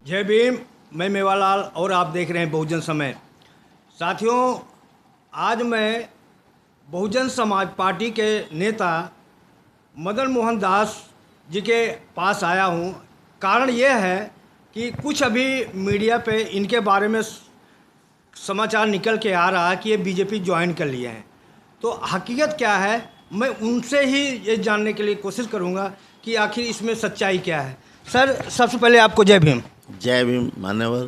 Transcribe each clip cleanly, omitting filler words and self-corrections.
जय भीम। मैं मेवालाल और आप देख रहे हैं बहुजन समय। साथियों, आज मैं बहुजन समाज पार्टी के नेता मदन मोहन दास जी के पास आया हूँ। कारण यह है कि कुछ अभी मीडिया पे इनके बारे में समाचार निकल के आ रहा है कि ये बीजेपी ज्वाइन कर लिए हैं। तो हकीकत क्या है, मैं उनसे ही ये जानने के लिए कोशिश करूँगा कि आखिर इसमें सच्चाई क्या है। सर, सबसे पहले आपको जय भीम। जय भीम मान्यवर।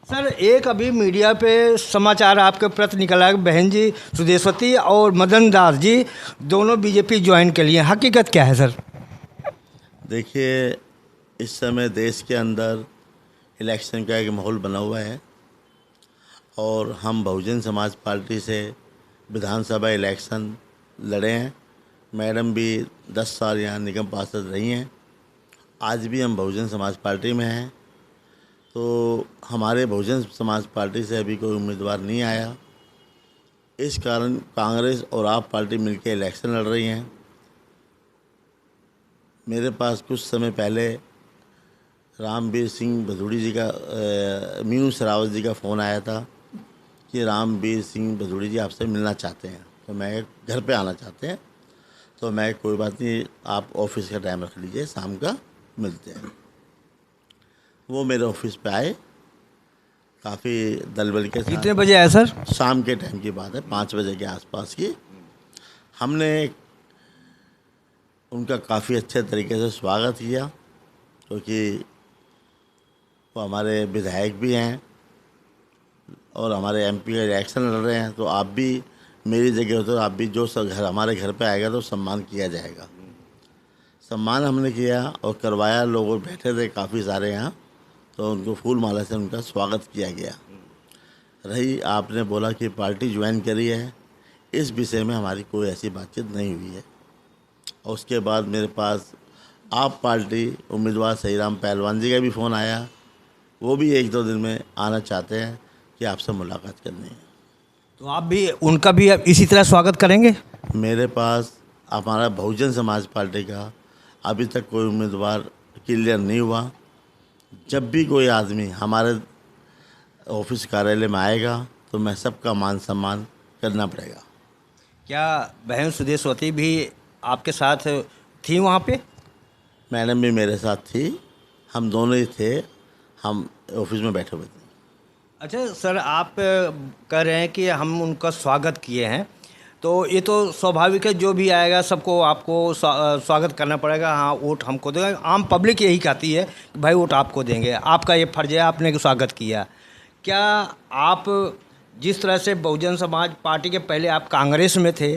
सर, एक अभी मीडिया पे समाचार आपके प्रति निकला है, बहन जी सुदेशवती और मदन दास जी दोनों बीजेपी ज्वाइन के लिए, हकीकत क्या है सर? देखिए, इस समय देश के अंदर इलेक्शन का एक माहौल बना हुआ है और हम बहुजन समाज पार्टी से विधानसभा इलेक्शन लड़े हैं। मैडम भी 10 साल यहाँ निगम पार्षद रही हैं। आज भी हम बहुजन समाज पार्टी में हैं। तो हमारे बहुजन समाज पार्टी से अभी कोई उम्मीदवार नहीं आया। इस कारण कांग्रेस और आप पार्टी मिलकर इलेक्शन लड़ रही हैं। मेरे पास कुछ समय पहले रामवीर सिंह भदौड़ी जी का मीनू सरावत जी का फ़ोन आया था कि रामवीर सिंह भदौड़ी जी आपसे मिलना चाहते हैं, तो मैं घर पे आना चाहते हैं। तो मैं कोई बात नहीं, आप ऑफिस का टाइम रख लीजिए, शाम का मिलते हैं। वो मेरे ऑफिस पे आए, काफ़ी दलबल के साथ। कितने बजे आए सर? शाम के टाइम की बात है, 5 बजे के आसपास की। हमने उनका काफ़ी अच्छे तरीके से स्वागत किया, क्योंकि वो हमारे विधायक भी हैं और हमारे एमपी का इलेक्शन लड़ रहे हैं। तो आप भी मेरी जगह हो तो आप भी जो घर हमारे घर पे आएगा तो सम्मान किया जाएगा। सम्मान हमने किया और करवाया। लोग बैठे थे काफ़ी सारे यहाँ, तो उनको फूल माला से उनका स्वागत किया गया। रही आपने बोला कि पार्टी ज्वाइन करी है, इस विषय में हमारी कोई ऐसी बातचीत नहीं हुई है। और उसके बाद मेरे पास आप पार्टी उम्मीदवार सहीराम पहलवान जी का भी फ़ोन आया। वो भी 1-2 दिन में आना चाहते हैं कि आपसे मुलाकात करनी है। तो आप भी उनका भी इसी तरह स्वागत करेंगे? मेरे पास हमारा बहुजन समाज पार्टी का अभी तक कोई उम्मीदवार क्लियर नहीं हुआ। जब भी कोई आदमी हमारे ऑफिस कार्यालय में आएगा तो मैं सबका मान सम्मान करना पड़ेगा। क्या बहन सुदेशवती भी आपके साथ थी वहाँ पे? मैडम भी मेरे साथ थी, हम दोनों ही थे, हम ऑफिस में बैठे हुए थे। अच्छा सर, आप कह रहे हैं कि हम उनका स्वागत किए हैं, तो ये तो स्वाभाविक है, जो भी आएगा सबको आपको स्वागत करना पड़ेगा। हाँ, वोट हमको देगा। आम पब्लिक यही कहती है कि भाई वोट आपको देंगे, आपका ये फर्ज है, आपने स्वागत किया। क्या आप जिस तरह से बहुजन समाज पार्टी के पहले आप कांग्रेस में थे,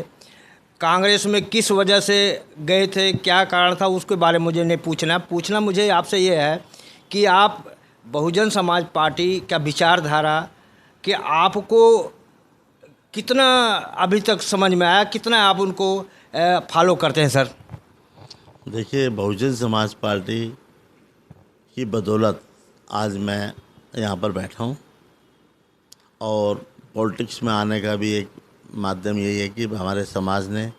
कांग्रेस में किस वजह से गए थे, क्या कारण था, उसके बारे में मुझे नहीं पूछना मुझे आपसे ये है कि आप बहुजन समाज पार्टी का विचारधारा कि आपको कितना अभी तक समझ में आया, कितना आप उनको फॉलो करते हैं सर? देखिए, बहुजन समाज पार्टी की बदौलत आज मैं यहाँ पर बैठा हूँ और पॉलिटिक्स में आने का भी एक माध्यम यही है कि हमारे समाज ने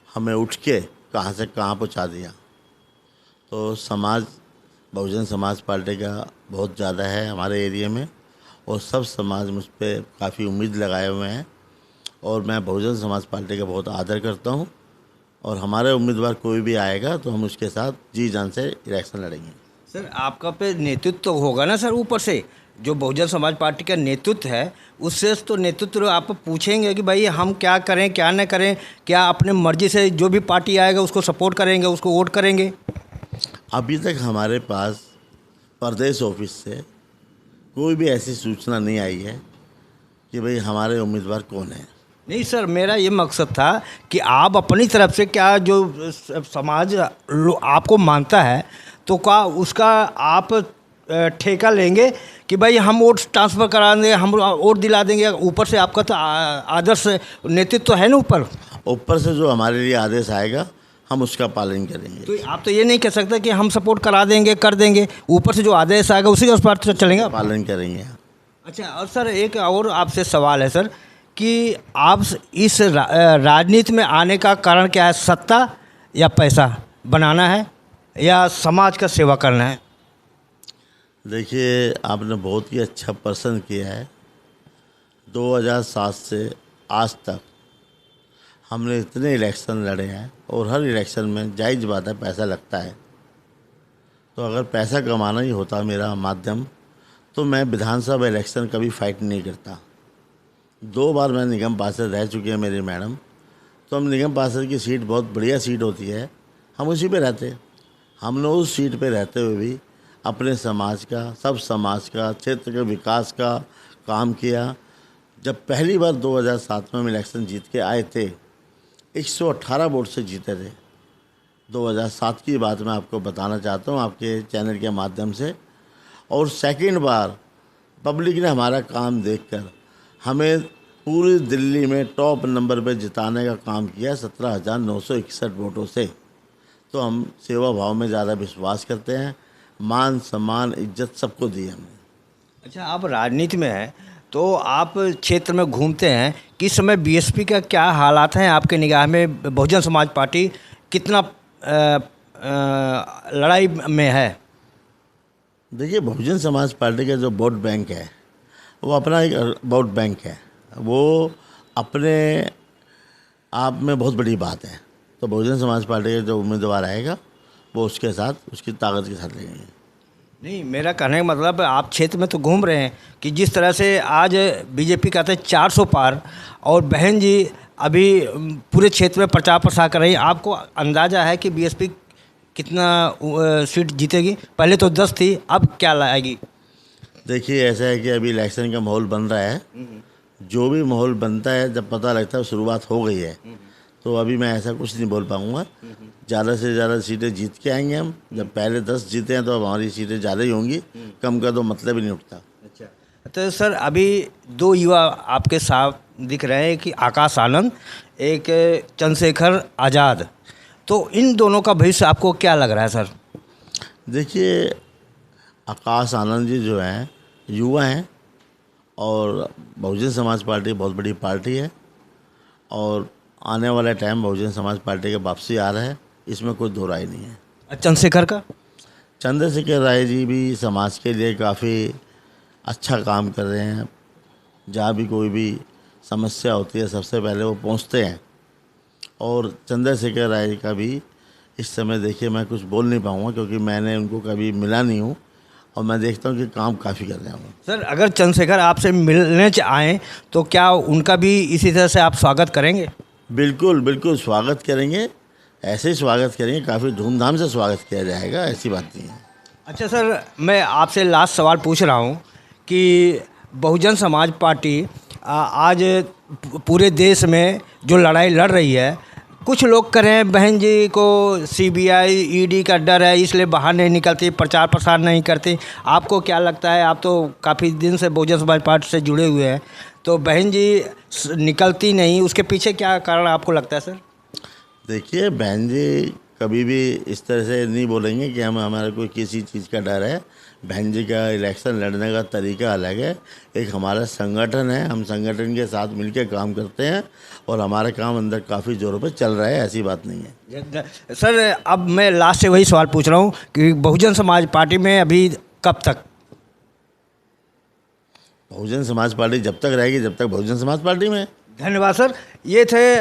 हमें उठ के कहाँ से कहाँ पहुँचा दिया। तो समाज बहुजन समाज पार्टी का बहुत ज़्यादा है हमारे एरिया में और सब समाज मुझ पर काफ़ी उम्मीद लगाए हुए हैं और मैं बहुजन समाज पार्टी का बहुत आदर करता हूँ। और हमारे उम्मीदवार कोई भी आएगा तो हम उसके साथ जी जान से इलेक्शन लड़ेंगे। सर, आपका पे नेतृत्व तो होगा ना सर, ऊपर से जो बहुजन समाज पार्टी का नेतृत्व है उससे तो नेतृत्व आप पूछेंगे कि भाई हम क्या करें क्या न करें, क्या अपने मर्जी से जो भी पार्टी आएगा उसको सपोर्ट करेंगे, उसको वोट करेंगे? अभी तक हमारे पास प्रदेश ऑफिस से कोई भी ऐसी सूचना नहीं आई है कि भाई हमारे उम्मीदवार कौन है। नहीं सर, मेरा ये मकसद था कि आप अपनी तरफ से क्या जो समाज आपको मानता है तो क्या उसका आप ठेका लेंगे कि भाई हम वोट ट्रांसफ़र करा देंगे, हम वोट दिला देंगे। ऊपर से आपका तो आदर्श नेतृत्व है ना, ऊपर से जो हमारे लिए आदेश आएगा हम उसका पालन करेंगे। तो आप तो ये नहीं कह सकते कि हम सपोर्ट करा देंगे, कर देंगे। ऊपर से जो आदेश आएगा उसी के उस पर चलेंगे, पालन करेंगे। अच्छा, और सर एक और आपसे सवाल है सर कि आप इस राजनीति में आने का कारण क्या है? सत्ता या पैसा बनाना है या समाज का सेवा करना है? देखिए, आपने बहुत ही अच्छा प्रश्न किया है। 2007 से आज तक हमने इतने इलेक्शन लड़े हैं और हर इलेक्शन में जायज़ बात है, पैसा लगता है। तो अगर पैसा कमाना ही होता मेरा माध्यम, तो मैं विधानसभा इलेक्शन कभी फाइट नहीं करता। 2 बार मैं निगम पार्षद रह चुकी है मेरी मैडम। तो हम निगम पार्षद की सीट बहुत बढ़िया सीट होती है, हम उसी पे रहते। हमने उस सीट पे रहते हुए भी अपने समाज का, सब समाज का, क्षेत्र के विकास का काम किया। जब पहली बार 2007 में हम इलेक्शन जीत के आए थे, 118 वोट से जीते थे। 2007 की बात मैं आपको बताना चाहता हूँ आपके चैनल के माध्यम से। और सेकंड बार पब्लिक ने हमारा काम देखकर हमें पूरी दिल्ली में टॉप नंबर पे जिताने का काम किया 17,961 वोटों से। तो हम सेवा भाव में ज़्यादा विश्वास करते हैं, मान सम्मान इज्जत सबको दी हमने। अच्छा, आप राजनीति में हैं तो आप क्षेत्र में घूमते हैं, किस समय बीएसपी का क्या हालात हैं आपके निगाह में? बहुजन समाज पार्टी कितना लड़ाई में है? देखिए, बहुजन समाज पार्टी का जो वोट बैंक है वो अपना एक वोट बैंक है, वो अपने आप में बहुत बड़ी बात है। तो बहुजन समाज पार्टी का जो उम्मीदवार आएगा वो उसके साथ, उसकी ताकत के साथ लेंगे। नहीं, मेरा कहने का मतलब आप क्षेत्र में तो घूम रहे हैं कि जिस तरह से आज बीजेपी कहते हैं 400 पार, और बहन जी अभी पूरे क्षेत्र में प्रचार प्रसार कर रही है। आपको अंदाज़ा है कि बीएसपी कितना सीट जीतेगी? पहले तो 10 थी, अब क्या लाएगी? देखिए, ऐसा है कि अभी इलेक्शन का माहौल बन रहा है। जो भी माहौल बनता है, जब पता लगता है शुरुआत हो गई है, तो अभी मैं ऐसा कुछ नहीं बोल पाऊँगा। ज़्यादा से ज़्यादा सीटें जीत के आएंगे हम। जब पहले 10 जीते हैं तो अब हमारी सीटें ज़्यादा ही होंगी, कम का तो मतलब ही नहीं उठता। अच्छा, तो सर अभी 2 युवा आपके साथ दिख रहे हैं कि आकाश आनंद, एक चंद्रशेखर आज़ाद। तो इन दोनों का भविष्य आपको क्या लग रहा है सर? देखिए, आकाश आनंद जी जो हैं युवा हैं, और बहुजन समाज पार्टी बहुत बड़ी पार्टी है, और आने वाला टाइम बहुजन समाज पार्टी के वापसी आ रहा है, इसमें कोई दो राय नहीं है। चंद्रशेखर का? चंद्रशेखर राय जी भी समाज के लिए काफ़ी अच्छा काम कर रहे हैं। जहाँ भी कोई भी समस्या होती है सबसे पहले वो पहुँचते हैं। और चंद्रशेखर राय का भी इस समय देखिए मैं कुछ बोल नहीं पाऊँगा, क्योंकि मैंने उनको कभी मिला नहीं हूँ, और मैं देखता हूँ कि काम काफ़ी कर रहे हैं। सर अगर चंद्रशेखर आपसे मिलने आएँ तो क्या उनका भी इसी तरह से आप स्वागत करेंगे? बिल्कुल बिल्कुल स्वागत करेंगे, ऐसे ही स्वागत करेंगे, काफ़ी धूमधाम से स्वागत किया जाएगा, ऐसी बात नहीं है। अच्छा सर, मैं आपसे लास्ट सवाल पूछ रहा हूँ कि बहुजन समाज पार्टी आज पूरे देश में जो लड़ाई लड़ रही है, कुछ लोग कह रहे हैं बहन जी को सीबीआई ईडी का डर है इसलिए बाहर नहीं निकलती, प्रचार प्रसार नहीं करती। आपको क्या लगता है? आप तो काफ़ी दिन से बहुजन समाज पार्टी से जुड़े हुए हैं, तो बहन जी निकलती नहीं, उसके पीछे क्या कारण आपको लगता है सर? देखिए, बहन जी कभी भी इस तरह से नहीं बोलेंगे कि हमारे को किसी चीज़ का डर है। बहन जी का इलेक्शन लड़ने का तरीका अलग है। एक हमारा संगठन है, हम संगठन के साथ मिलकर काम करते हैं, और हमारा काम अंदर काफ़ी ज़ोरों पे चल रहा है, ऐसी बात नहीं है। सर अब मैं लास्ट से वही सवाल पूछ रहा हूँ कि बहुजन समाज पार्टी में अभी कब तक? बहुजन समाज पार्टी जब तक रहेगी, जब तक बहुजन समाज पार्टी में। धन्यवाद सर। ये थे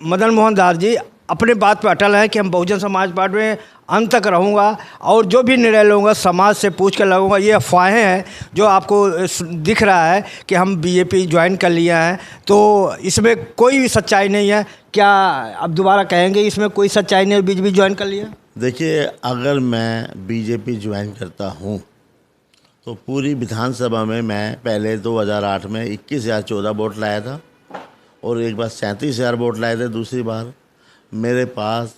मदन मोहन दास जी, अपने बात पर अटल है कि हम बहुजन समाज पार्टी में अंत तक रहूँगा, और जो भी निर्णय लूँगा समाज से पूछ कर लगूँगा। ये अफवाहें हैं जो आपको दिख रहा है कि हम बीजेपी ज्वाइन कर लिया है, तो इसमें कोई भी सच्चाई नहीं है। क्या अब दोबारा कहेंगे इसमें कोई सच्चाई नहीं है, बीजेपी ज्वाइन कर लिया? देखिए, अगर मैं बीजेपी ज्वाइन करता हूँ तो पूरी विधानसभा में मैं पहले 2008 में 21,014 वोट लाया था, और एक बार 37,000 वोट लाए थे। दूसरी बार मेरे पास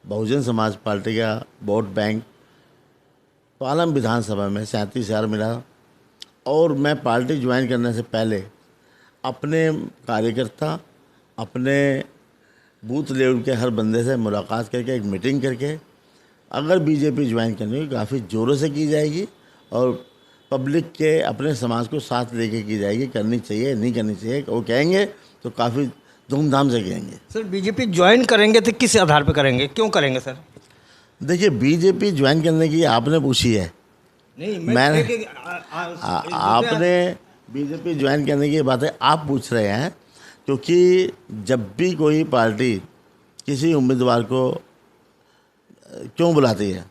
बहुजन समाज पार्टी का वोट बैंक पालम विधानसभा में 37,000 मिला। और मैं पार्टी ज्वाइन करने से पहले अपने कार्यकर्ता, अपने बूथ लेवल के हर बंदे से मुलाकात करके, एक मीटिंग करके, अगर बीजेपी ज्वाइन करनी होगी काफ़ी ज़ोरों से की जाएगी, और पब्लिक के अपने समाज को साथ लेके की जाएगी। करनी चाहिए, नहीं करनी चाहिए, वो कहेंगे तो काफ़ी धूमधाम से कहेंगे। सर बीजेपी ज्वाइन करेंगे तो किस आधार पर करेंगे, क्यों करेंगे सर? देखिए, बीजेपी ज्वाइन करने की आपने पूछी है, नहीं मैंने रुपया- आपने बीजेपी ज्वाइन करने की बातें आप पूछ रहे हैं, क्योंकि जब भी कोई पार्टी किसी उम्मीदवार को क्यों बुलाती है,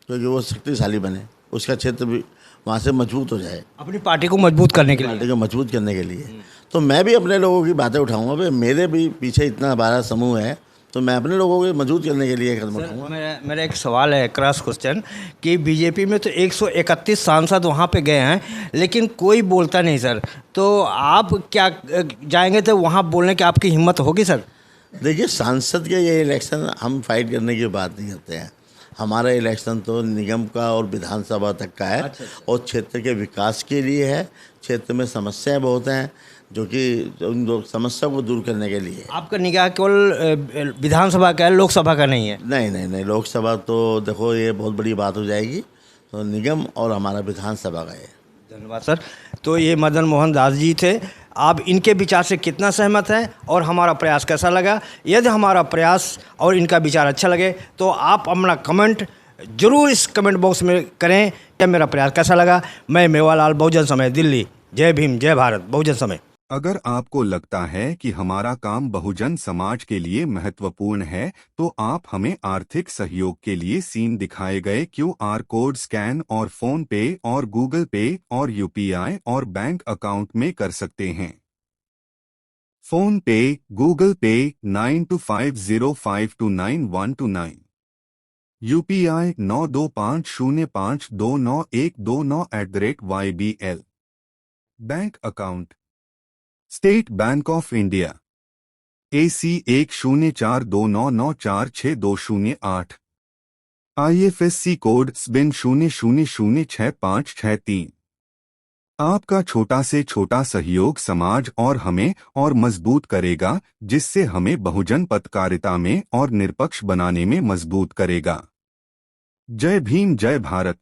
क्योंकि वो शक्तिशाली बने, उसका क्षेत्र भी वहाँ से मजबूत हो जाए, अपनी पार्टी को मजबूत करने के लिए। पार्टी को मजबूत करने के लिए। तो मैं भी अपने लोगों की बातें उठाऊंगा भाई, मेरे भी पीछे इतना बड़ा समूह है, तो मैं अपने लोगों को मजबूत करने के लिए कदम उठाऊंगा। मेरा एक सवाल है, क्रॉस क्वेश्चन, कि बीजेपी में तो 131 सांसद वहाँ पे गए हैं, लेकिन कोई बोलता नहीं सर। तो आप क्या जाएंगे तो वहाँ बोलने की आपकी हिम्मत होगी सर? देखिए, सांसद के ये इलेक्शन हम फाइट करने की बात नहीं करते हैं। हमारा इलेक्शन तो निगम का और विधानसभा तक का है। अच्छा। और क्षेत्र के विकास के लिए है। क्षेत्र में समस्याएं बहुत हैं, जो कि उन समस्या को दूर करने के लिए। आपका निगाह केवल विधानसभा का है, लोकसभा का नहीं है? नहीं नहीं नहीं, लोकसभा तो देखो ये बहुत बड़ी बात हो जाएगी, तो निगम और हमारा विधानसभा का है। धन्यवाद सर। तो ये मदन मोहन दास जी थे। आप इनके विचार से कितना सहमत हैं और हमारा प्रयास कैसा लगा? यदि हमारा प्रयास और इनका विचार अच्छा लगे तो आप अपना कमेंट जरूर इस कमेंट बॉक्स में करें कि मेरा प्रयास कैसा लगा। मैं मेवालाल, बहुजन समय, दिल्ली। जय भीम, जय भारत, बहुजन समय। अगर आपको लगता है कि हमारा काम बहुजन समाज के लिए महत्वपूर्ण है, तो आप हमें आर्थिक सहयोग के लिए सीन दिखाए गए QR कोड स्कैन और फोन पे और गूगल पे और UPI और बैंक अकाउंट में कर सकते हैं। फोन पे, गूगल पे 9250529129, UPI 9250529129 bank account state bank of India AC 104299462008, IFSC code SBIN 00066563। आपका छोटा से छोटा सहयोग समाज और हमें और मजबूत करेगा, जिससे हमें बहुजन पत्रकारिता में और निष्पक्ष बनाने में मजबूत करेगा। जय भीम, जय भारत।